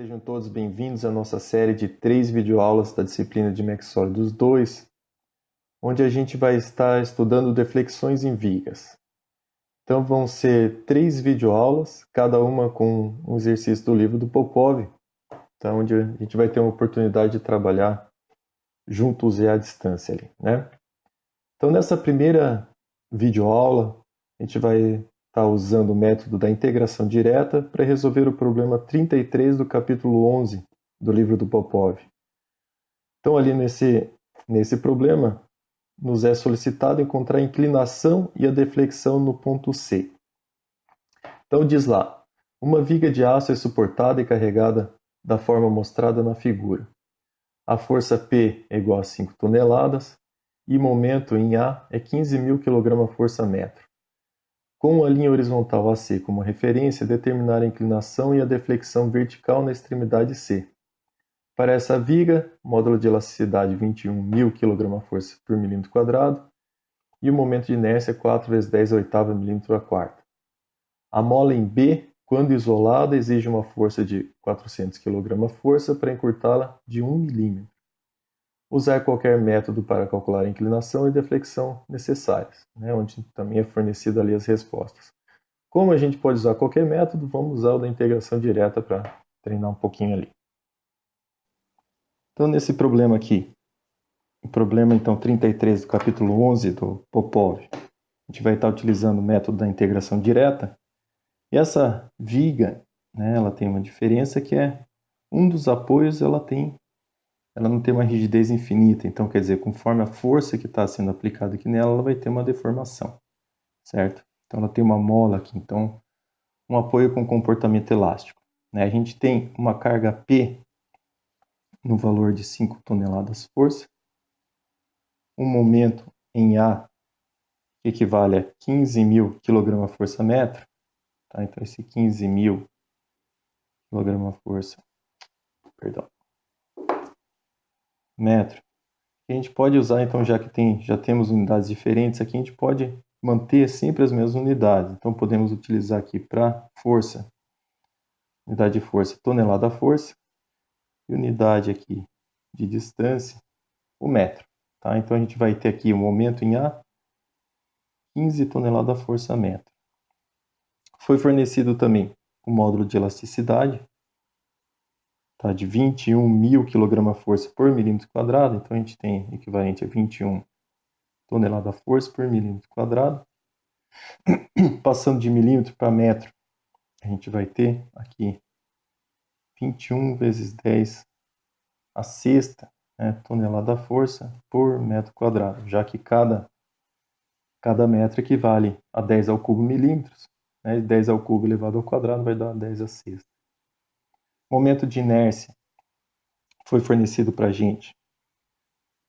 Sejam todos bem-vindos à nossa série de 3 videoaulas da disciplina de MEC Sólidos 2, onde a gente vai estar estudando deflexões em vigas. Então vão ser 3 videoaulas, cada uma com um exercício do livro do Popov, então, onde a gente vai ter uma oportunidade de trabalhar juntos e à distância ali, né? Então nessa primeira videoaula, a gente vai estar usando o método da integração direta para resolver o problema 33 do capítulo 11 do livro do Popov. Então ali nesse problema, nos é solicitado encontrar a inclinação e a deflexão no ponto C. Então diz lá, uma viga de aço é suportada e carregada da forma mostrada na figura. A força P é igual a 5 toneladas e o momento em A é 15.000 kgfm. Com a linha horizontal AC como referência, determinar a inclinação e a deflexão vertical na extremidade C. Para essa viga, módulo de elasticidade 21.000 kgf por milímetro quadrado e o momento de inércia 4 vezes 10 a oitava milímetro a quarta. A mola em B, quando isolada, exige uma força de 400 kgf para encurtá-la de 1 milímetro. Usar qualquer método para calcular a inclinação e deflexão necessárias, né, onde também é fornecida ali as respostas. Como a gente pode usar qualquer método, vamos usar o da integração direta para treinar um pouquinho ali. Então, nesse problema aqui, o problema então 33 do capítulo 11 do Popov, a gente vai estar utilizando o método da integração direta. E essa viga, né, ela tem uma diferença que é um dos apoios ela não tem uma rigidez infinita, então quer dizer, conforme a força que está sendo aplicada aqui nela, ela vai ter uma deformação, certo? Então ela tem uma mola aqui, então um apoio com comportamento elástico, né? A gente tem uma carga P no valor de 5 toneladas força, um momento em A que equivale a 15.000 kgfm, tá? Então esse 15.000 kgf, metro. A gente pode usar, então, já temos unidades diferentes aqui, a gente pode manter sempre as mesmas unidades. Então, podemos utilizar aqui para força, unidade de força, tonelada força, e unidade aqui de distância, o metro. Tá? Então, a gente vai ter aqui o momento em A, 15 tonelada força metro. Foi fornecido também o módulo de elasticidade, tá, de 21.000 kgf por milímetro quadrado, então a gente tem equivalente a 21 tonelada força por milímetro quadrado. Passando de milímetro para metro, a gente vai ter aqui 21 vezes 10 a sexta, né, tonelada força por metro quadrado, já que cada metro equivale a 10 ao cubo milímetros, né, 10 ao cubo elevado ao quadrado vai dar 10 a sexta. Momento de inércia foi fornecido para a gente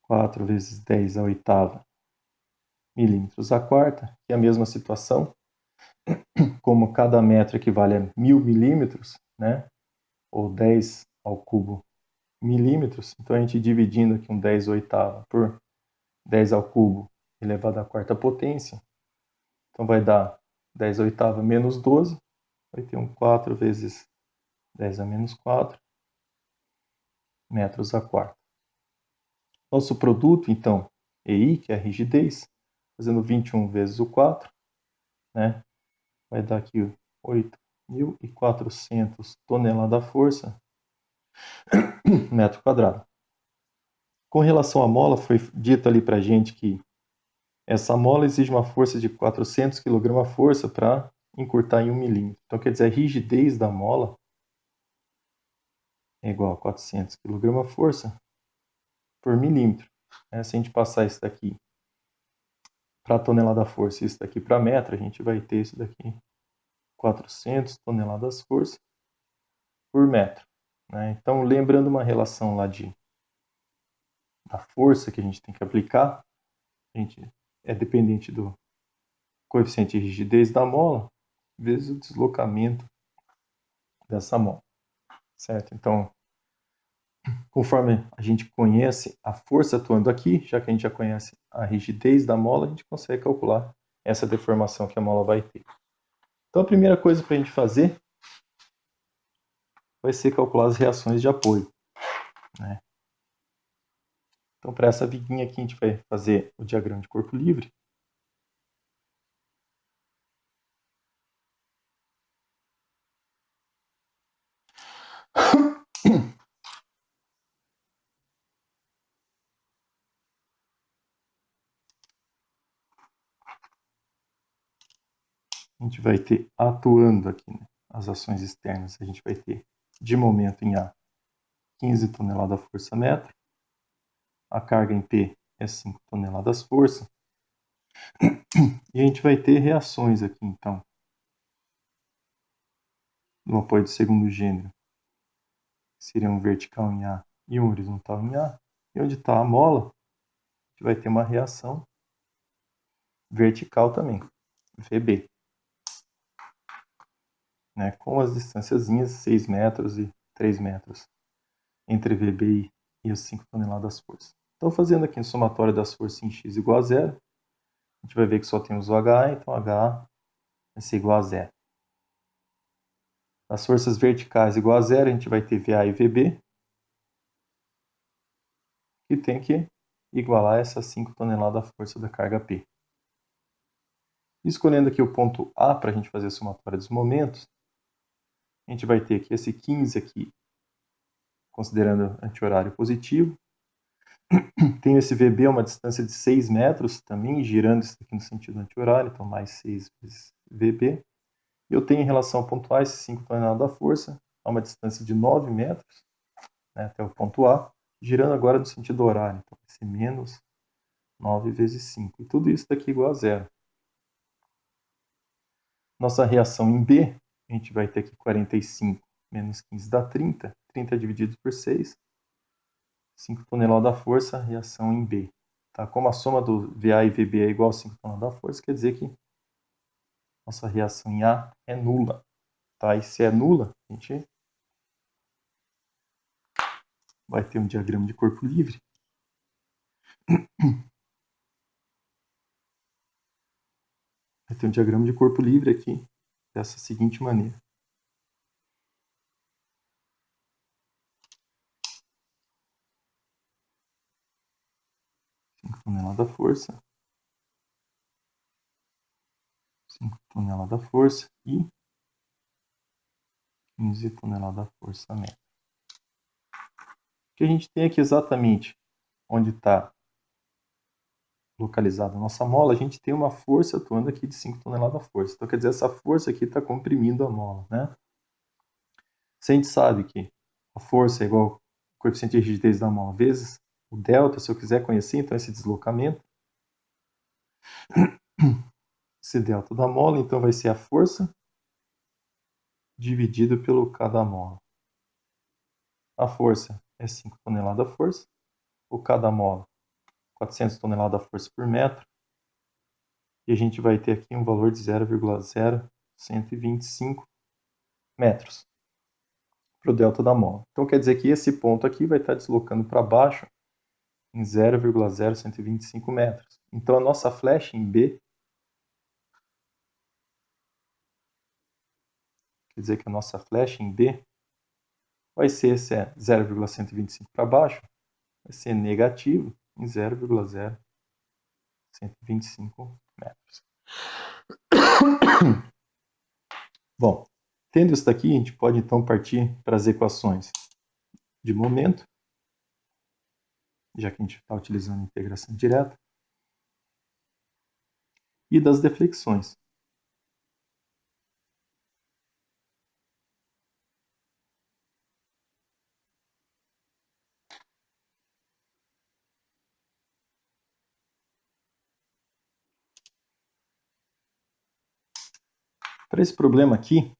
4 vezes 10 a oitava milímetros a quarta, que é a mesma situação, como cada metro equivale a 1.000 milímetros, né, ou 10 ao cubo milímetros, então a gente dividindo aqui um 10 oitava por 10 ao cubo elevado à quarta potência, então vai dar 10 oitava menos 12, vai ter um 4 vezes 10 a menos 4 metros a quarta. Nosso produto, então, EI, que é a rigidez, fazendo 21 vezes o 4, né, vai dar aqui 8.400 toneladas da força metro quadrado. Com relação à mola, foi dito ali para a gente que essa mola exige uma força de 400 kgf para encurtar em 1 milímetro. Então, quer dizer, a rigidez da mola é igual a 400 kgf por milímetro. Se a gente passar isso daqui para tonelada força e isso daqui para metro, a gente vai ter isso daqui 400 toneladas força por metro. Então, lembrando uma relação lá da força que a gente tem que aplicar, a gente é dependente do coeficiente de rigidez da mola vezes o deslocamento dessa mola, certo? Então, conforme a gente conhece a força atuando aqui, já que a gente já conhece a rigidez da mola, a gente consegue calcular essa deformação que a mola vai ter. Então, a primeira coisa para a gente fazer vai ser calcular as reações de apoio, né? Então, para essa viguinha aqui, a gente vai fazer o diagrama de corpo livre. A gente vai ter atuando aqui, né, as ações externas. A gente vai ter de momento em A 15 toneladas força metro. A carga em P é 5 toneladas força. E a gente vai ter reações aqui, então, no apoio do segundo gênero. Seria um vertical em A e um horizontal em A. E onde está a mola, a gente vai ter uma reação vertical também, VB. Né, com as distânciazinhas 6 metros e 3 metros entre VB e as 5 toneladas força. Então, fazendo aqui um somatório das forças em x igual a zero, a gente vai ver que só temos o HA, então HA vai ser igual a zero. As forças verticais igual a zero, a gente vai ter VA e VB, que tem que igualar essas 5 toneladas força da carga P. Escolhendo aqui o ponto A para a gente fazer a somatória dos momentos, a gente vai ter que esse 15 aqui, considerando anti-horário positivo. Tem esse VB, uma distância de 6 metros, também girando isso aqui no sentido anti-horário, então mais 6 vezes VB. E eu tenho em relação ao ponto A, esse 5 toneladas da força, a uma distância de 9 metros, né, até o ponto A, girando agora no sentido horário. Então vai ser menos 9 vezes 5. E tudo isso daqui igual a zero. Nossa reação em B, a gente vai ter aqui 45 menos 15 dá 30. 30 dividido por 6. 5 toneladas da força, reação em B. Tá? Como a soma do VA e VB é igual a 5 toneladas da força, quer dizer que nossa reação em A é nula. Tá? E se é nula, a gente vai ter um diagrama de corpo livre. Vai ter um diagrama de corpo livre aqui, dessa seguinte maneira. Tonelada da força, 5 toneladas da força e 15 toneladas da força metro. O que a gente tem aqui exatamente onde está localizada a nossa mola, a gente tem uma força atuando aqui de 5 toneladas da força. Então, quer dizer, essa força aqui está comprimindo a mola, né? Se a gente sabe que a força é igual ao coeficiente de rigidez da mola vezes o delta, se eu quiser conhecer, então, esse deslocamento, esse delta da mola, então, vai ser a força dividido pelo K da mola. A força é 5 toneladas da força, o K da mola, 400 toneladas da força por metro, e a gente vai ter aqui um valor de 0,0125 metros para o delta da mola. Então, quer dizer que esse ponto aqui vai estar deslocando para baixo em 0,0125 metros. Então, a nossa flecha em B, quer dizer que a nossa flecha em B vai ser, se é 0,125 para baixo, vai ser negativo em 0,0125 metros. Bom, tendo isso daqui, a gente pode então partir para as equações de momento, já que a gente está utilizando a integração direta, e das deflexões. Para esse problema aqui,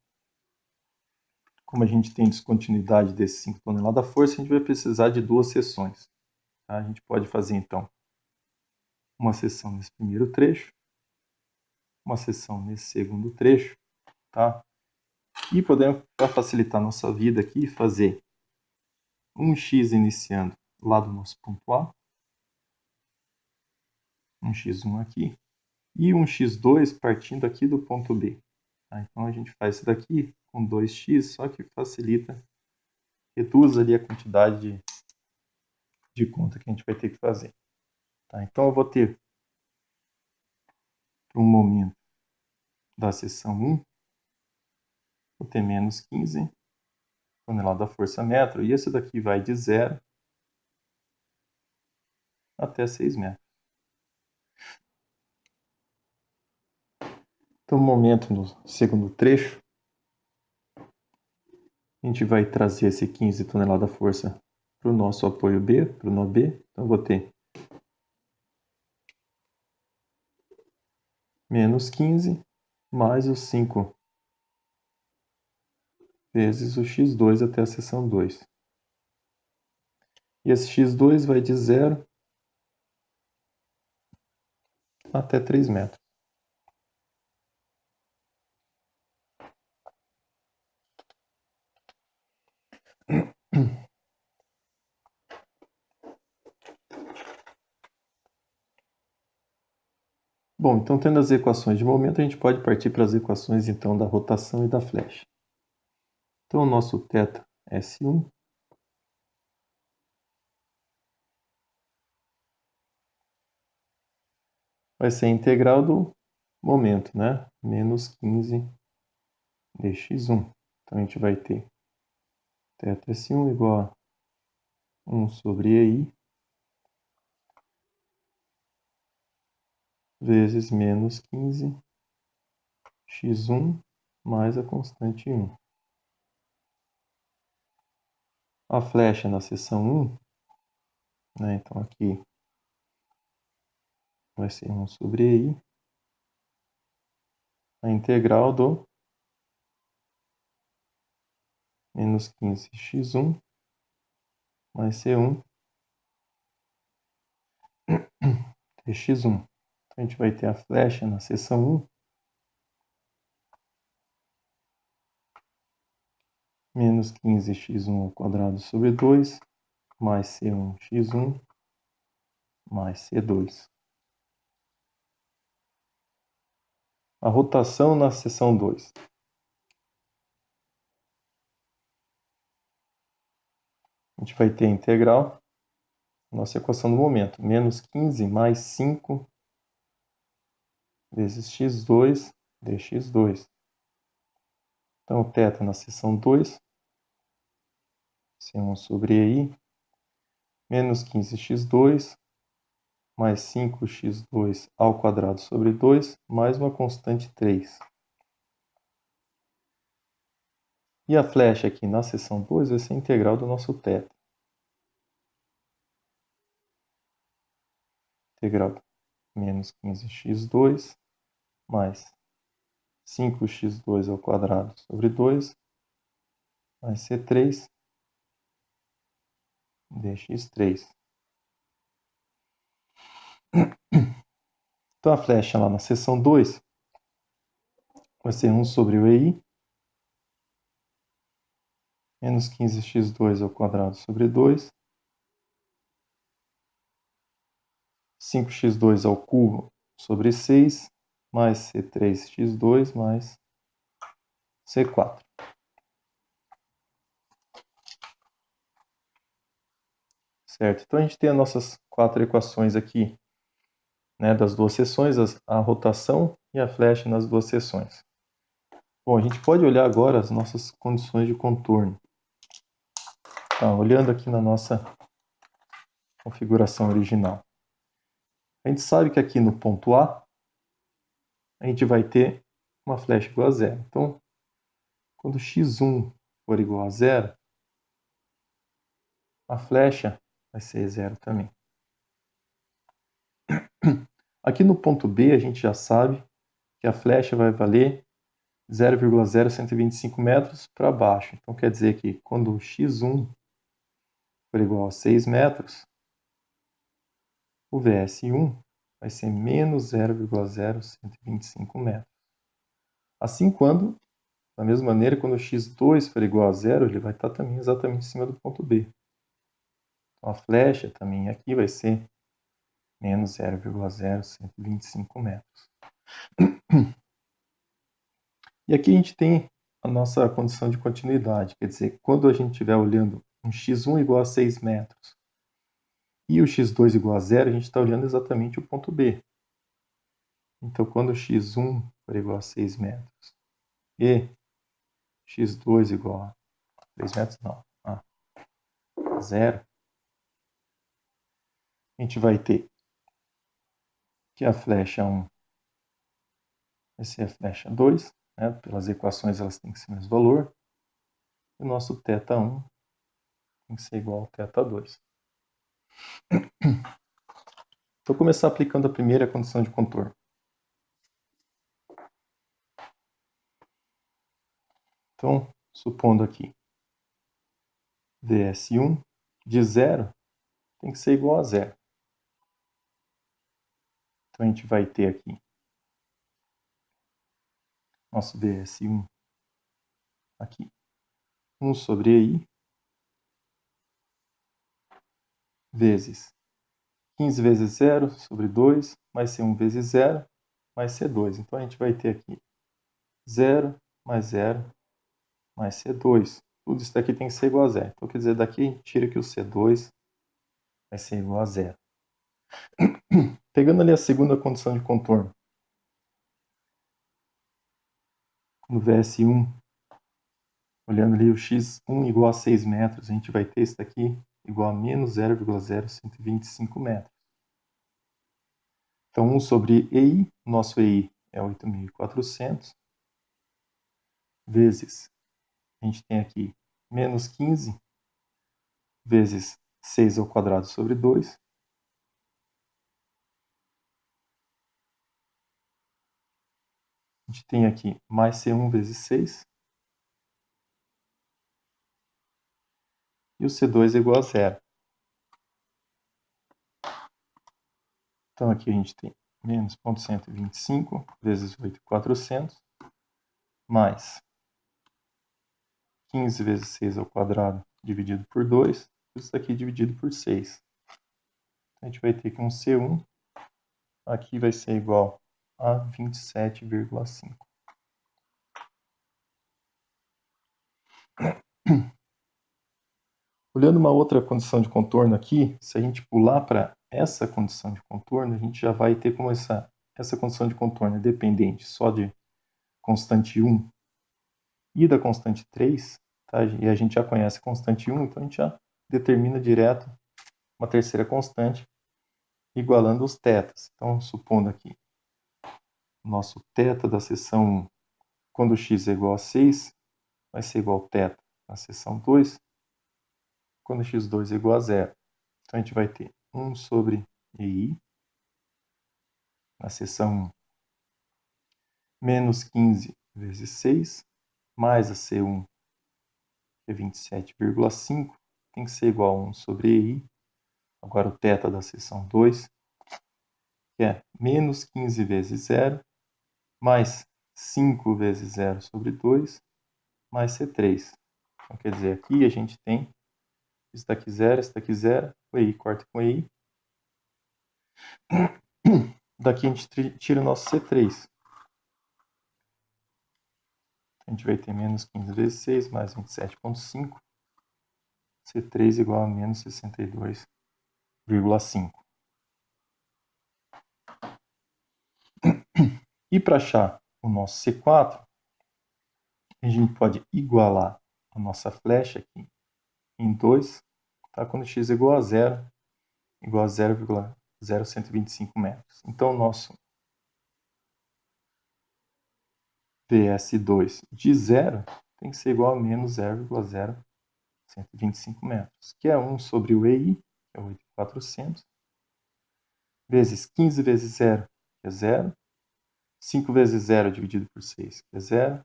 como a gente tem descontinuidade desses 5 toneladas da força, a gente vai precisar de duas seções. Tá? A gente pode fazer, então, uma seção nesse primeiro trecho, uma seção nesse segundo trecho, tá? E podemos, para facilitar a nossa vida aqui, fazer um x iniciando lá do nosso ponto A, um x1 aqui, e um x2 partindo aqui do ponto B. Tá? Então, a gente faz isso daqui com 2x, só que facilita reduz ali a quantidade de conta que a gente vai ter que fazer. Tá? Então eu vou ter, para um momento da seção 1, vou ter menos 15 toneladas força-metro, e esse daqui vai de 0 até 6 metros. Então, no momento, no segundo trecho, a gente vai trazer esse 15 toneladas força para o nosso apoio B, para o nó B. Então, eu vou ter menos 15 mais os 5 vezes o x2 até a seção 2. E esse x2 vai de 0 até 3 metros. Bom, então tendo as equações de momento, a gente pode partir para as equações então da rotação e da flecha. Então o nosso θ S1 vai ser a integral do momento, né? Menos 15 dx1. Então a gente vai ter θ S1 igual a 1 sobre EI vezes menos 15 x1 mais a constante 1. A flecha na seção 1, né? Então aqui vai ser 1 sobre EI, a integral do menos 15 x1 mais C1 dx1. Então a gente vai ter a flecha na seção 1 menos 15 x1 ao quadrado sobre 2 mais C1 x1 mais C2. A rotação na seção 2. A gente vai ter a integral, nossa equação do momento, menos 15 mais 5 vezes x2 dx2. Então, o θ na seção 2, C1 sobre EI, menos 15x2 mais 5x2 ao quadrado sobre 2, mais uma constante 3. E a flecha aqui na seção 2 vai ser a integral do nosso θ. Integral menos 15x2 mais 5x2 ao quadrado sobre 2 mais C3 dx3. Então a flecha lá na seção 2 vai ser 1 sobre o EI menos 15x2 ao quadrado sobre 2, 5x2 ao cubo sobre 6, mais C3x2 mais C4. Certo? Então a gente tem as nossas 4 equações aqui, né, das duas seções, a rotação e a flecha nas duas seções. Bom, a gente pode olhar agora as nossas condições de contorno. Tá, olhando aqui na nossa configuração original. A gente sabe que aqui no ponto A, a gente vai ter uma flecha igual a 0. Então, quando x1 for igual a 0, a flecha vai ser 0 também. Aqui no ponto B, a gente já sabe que a flecha vai valer 0,0125 metros para baixo. Então, quer dizer que quando x1 for igual a 6 metros, o VS1 vai ser menos 0,0125 metros. Assim, da mesma maneira, quando x2 for igual a 0, ele vai estar também exatamente em cima do ponto B. Então, a flecha também aqui vai ser menos 0,0125 metros. E aqui a gente tem a nossa condição de continuidade, quer dizer, quando a gente estiver olhando um x1 igual a 6 metros, e o x2 igual a 0, a gente está olhando exatamente o ponto B. Então, quando x1 for igual a 6 metros e x2 igual a 3 metros, não, a 0, a gente vai ter que a flecha 1 vai ser a flecha 2, né? Pelas equações elas têm que ser o mesmo valor, e o nosso θ1 tem que ser igual ao θ2. Então, vou começar aplicando a primeira condição de contorno. Então, supondo aqui VS1 de 0 tem que ser igual a 0. Então, a gente vai ter aqui nosso VS1 aqui, 1 sobre EI, vezes 15 vezes 0 sobre 2, mais C1 vezes 0, mais C2. Então, a gente vai ter aqui 0 mais 0 mais C2. Tudo isso daqui tem que ser igual a 0. Então, quer dizer, daqui a gente tira que o C2 vai ser igual a 0. Pegando ali a segunda condição de contorno, no VS1, olhando ali o x1 igual a 6 metros, a gente vai ter isso daqui igual a menos 0,0125 metros. Então, 1 sobre EI, nosso EI é 8.400, vezes, a gente tem aqui menos 15, vezes 6 ao quadrado sobre 2. A gente tem aqui mais C1 vezes 6. E o C2 é igual a 0. Então, aqui a gente tem menos 0,125 vezes 8.400, mais 15 vezes 6 ao quadrado dividido por 2, isso aqui dividido por 6. A gente vai ter que um C1 aqui vai ser igual a 27,5. Olhando uma outra condição de contorno aqui, se a gente pular para essa condição de contorno, a gente já vai ter como essa condição de contorno é dependente só de constante 1 e da constante 3, tá? E a gente já conhece a constante 1, então a gente já determina direto uma terceira constante, igualando os tetas. Então, supondo aqui, nosso teta da seção 1, quando x é igual a 6, vai ser igual ao teta na seção 2, quando x2 é igual a 0. Então, a gente vai ter 1 sobre EI, na seção 1, menos 15 vezes 6, mais a C1, que é 27,5, tem que ser igual a 1 sobre EI. Agora o θ da seção 2, que é menos 15 vezes 0, mais 5 vezes 0 sobre 2, mais C3. Então, quer dizer, aqui a gente tem isso daqui 0, o EI corta com o EI. Daqui a gente tira o nosso C3. A gente vai ter menos 15 vezes 6, mais 27,5. C3 igual a menos 62,5. E para achar o nosso C4, a gente pode igualar a nossa flecha aqui em 2, tá? Quando x é igual a 0, igual a 0,0125 metros. Então, o nosso VS2 de 0 tem que ser igual a menos 0,0125 metros, que é 1 sobre o EI, que é 8.400, vezes 15 vezes 0, que é 0, 5 vezes 0 dividido por 6, que é 0,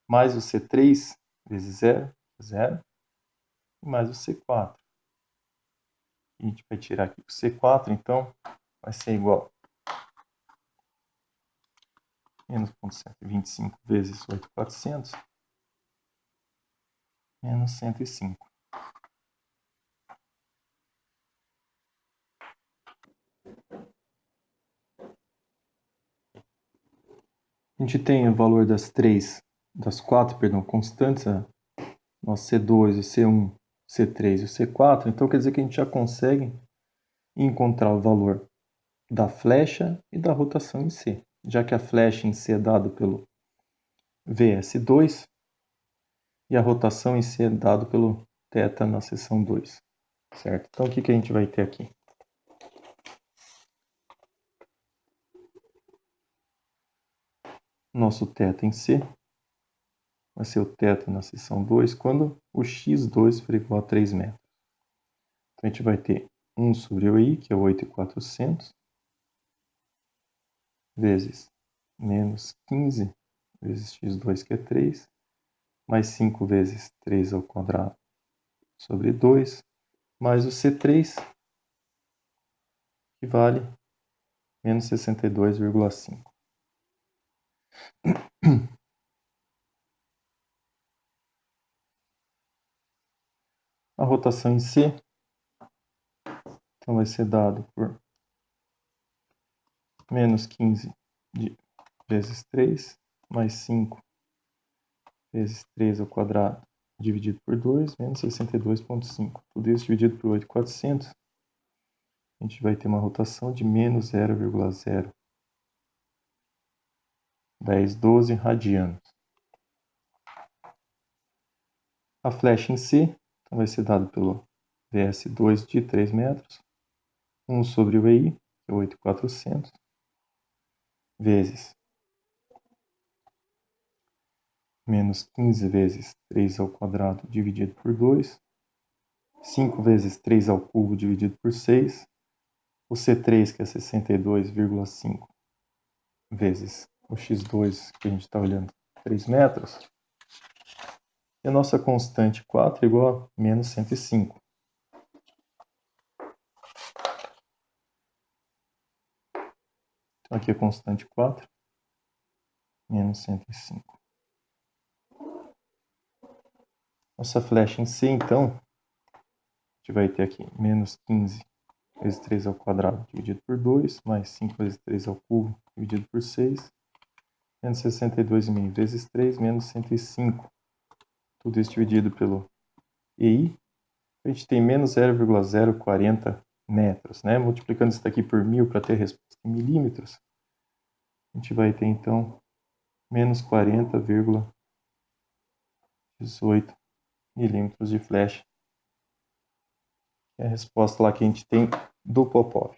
mais o C3 vezes 0, que é 0, e mais o C4. E a gente vai tirar aqui o C4, então vai ser igual a menos 0,125 vezes 8.400, menos 105. A gente tem o valor das 4 constantes, nosso C2 e C1 C3 e o C4, então quer dizer que a gente já consegue encontrar o valor da flecha e da rotação em C, já que a flecha em C é dado pelo VS2 e a rotação em C é dado pelo θ na seção 2, certo? Então o que a gente vai ter aqui? Nosso θ em C vai ser o θ na seção 2 quando o x2 for igual a 3 metros. Então a gente vai ter 1 sobre o I, que é 8.400, vezes menos 15 vezes x2, que é 3, mais 5 vezes 3 ao quadrado sobre 2, mais o C3, que vale menos 62,5. A rotação em C, então vai ser dado por menos 15 vezes 3, mais 5 vezes 3 ao quadrado dividido por 2, menos 62,5. Tudo isso dividido por 8.400, a gente vai ter uma rotação de menos 0,01012 radianos. A flecha em si então, vai ser dado pelo VS2 de 3 metros, 1 sobre o EI, que é 8.400, vezes menos 15 vezes 3 ao quadrado dividido por 2, 5 vezes 3 ao cubo dividido por 6, o C3, que é 62,5, vezes o X2, que a gente está olhando, 3 metros, e a nossa constante 4 é igual a menos 105. Então aqui a constante 4, menos 105. Nossa flecha em C, então, a gente vai ter aqui menos 15 vezes 3 ao quadrado dividido por 2, mais 5 vezes 3 ao cubo dividido por 6, menos 62,5 vezes 3, menos 105. Tudo isso dividido pelo EI, a gente tem menos 0,040 metros, né? Multiplicando isso daqui por 1000 para ter a resposta em milímetros, a gente vai ter, então, menos 40,18 milímetros de flecha. É a resposta lá que a gente tem do Popov.